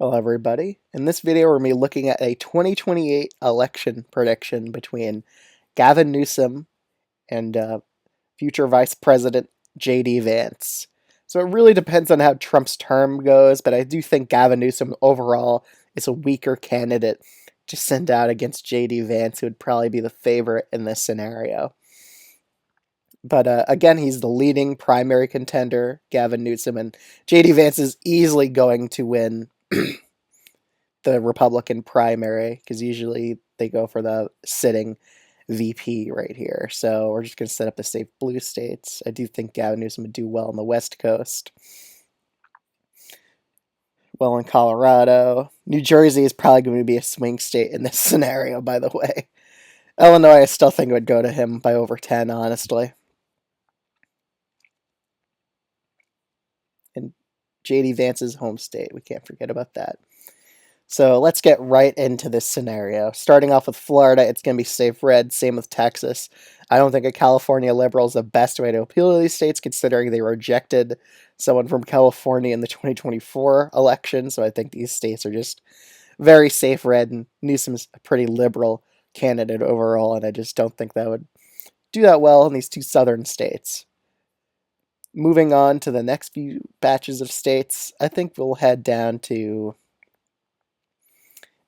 Hello everybody. In this video we're going to be looking at a 2028 election prediction between Gavin Newsom and future Vice President J.D. Vance. So it really depends on how Trump's term goes, but I do think Gavin Newsom overall is a weaker candidate to send out against J.D. Vance, who would probably be the favorite in this scenario. But again, he's the leading primary contender, Gavin Newsom, and J.D. Vance is easily going to win the Republican primary because usually they go for the sitting VP right here. So we're just going to set up the safe blue states. I do think Gavin Newsom would do well on the West Coast. Well, in Colorado. New Jersey is probably going to be a swing state in this scenario, by the way. Illinois, I still think it would go to him by over 10, honestly. And J.D. Vance's home state. We can't forget about that. So let's get right into this scenario. Starting off with Florida, it's going to be safe red. Same with Texas. I don't think a California liberal is the best way to appeal to these states, considering they rejected someone from California in the 2024 election. So I think these states are just very safe red, and Newsom's a pretty liberal candidate overall, and I just don't think that would do that well in these two southern states. Moving on to the next few batches of states, I think we'll head down to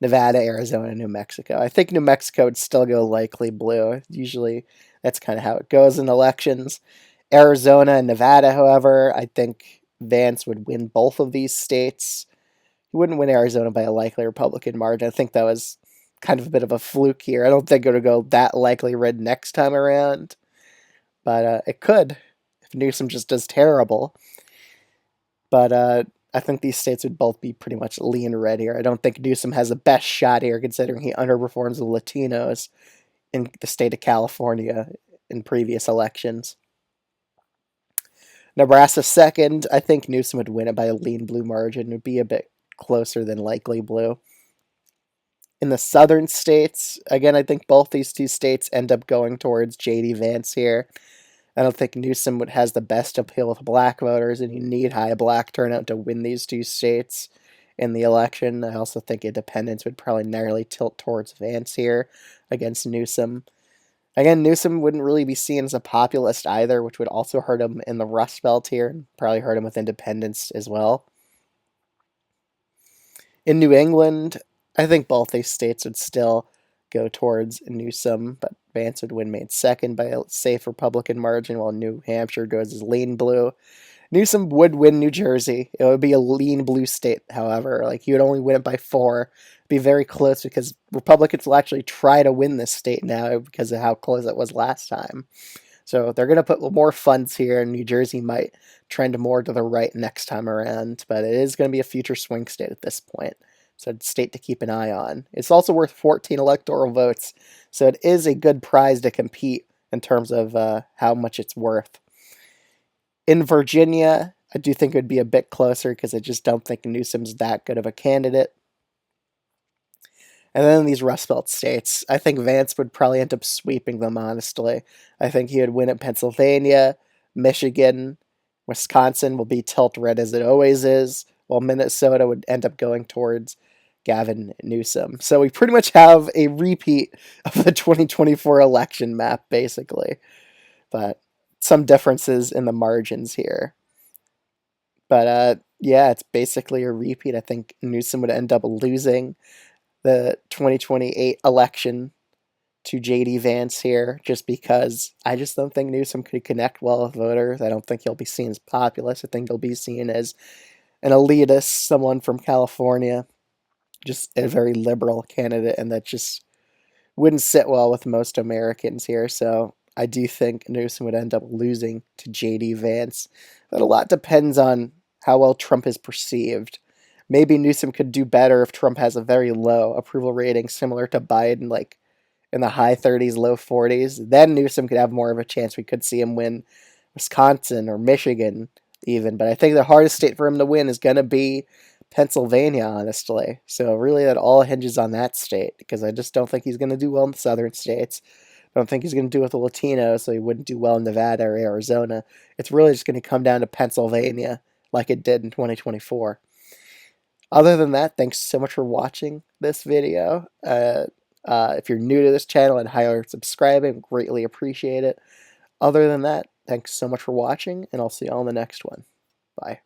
Nevada, Arizona, New Mexico. I think New Mexico would still go likely blue. Usually that's kind of how it goes in elections. Arizona and Nevada, however, I think Vance would win both of these states. He wouldn't win Arizona by a likely Republican margin. I think that was kind of a bit of a fluke here. I don't think it would go that likely red next time around, but it could if Newsom just does terrible. But I think these states would both be pretty much lean red here. I don't think Newsom has the best shot here, considering he underperforms the Latinos in the state of California in previous elections. Nebraska second. I think Newsom would win it by a lean blue margin. It would be a bit closer than likely blue. In the southern states, again, I think both these two states end up going towards J.D. Vance here. I don't think Newsom has the best appeal with black voters, and you need high black turnout to win these two states in the election. I also think independents would probably narrowly tilt towards Vance here against Newsom. Again, Newsom wouldn't really be seen as a populist either, which would also hurt him in the Rust Belt here, and probably hurt him with independents as well. In New England, I think both these states would still go towards Newsom, but Vance would win Maine second by a safe Republican margin, while New Hampshire goes as lean blue. Newsom would win New Jersey. It would be a lean blue state, however. Like, he would only win it by 4. It'd be very close because Republicans will actually try to win this state now because of how close it was last time. So they're going to put more funds here, and New Jersey might trend more to the right next time around, but it is going to be a future swing state at this point. So it's a state to keep an eye on. It's also worth 14 electoral votes, so it is a good prize to compete in terms of how much it's worth. In Virginia, I do think it would be a bit closer because I just don't think Newsom's that good of a candidate. And then in these Rust Belt states, I think Vance would probably end up sweeping them, honestly. I think he would win at Pennsylvania, Michigan, Wisconsin will be tilt red as it always is, while Minnesota would end up going towards Gavin Newsom. So we pretty much have a repeat of the 2024 election map, basically. But some differences in the margins here. But yeah, it's basically a repeat. I think Newsom would end up losing the 2028 election to J.D. Vance here, just because I just don't think Newsom could connect well with voters. I don't think he'll be seen as populist. I think he'll be seen as an elitist, someone from California, just a very liberal candidate, and that just wouldn't sit well with most Americans here. So I do think Newsom would end up losing to J.D. Vance. But a lot depends on how well Trump is perceived. Maybe Newsom could do better if Trump has a very low approval rating, similar to Biden, like in the high 30s, low 40s. Then Newsom could have more of a chance. We could see him win Wisconsin or Michigan even. But I think the hardest state for him to win is going to be Pennsylvania, honestly. So really that all hinges on that state, because I just don't think he's going to do well in the southern states. I don't think he's going to do with the Latinos, so he wouldn't do well in Nevada or Arizona. It's really just going to come down to Pennsylvania, like it did in 2024. Other than that, thanks so much for watching this video. If you're new to this channel and highly subscribing, greatly appreciate it. Other than that, thanks so much for watching, and I'll see you all in the next one. Bye.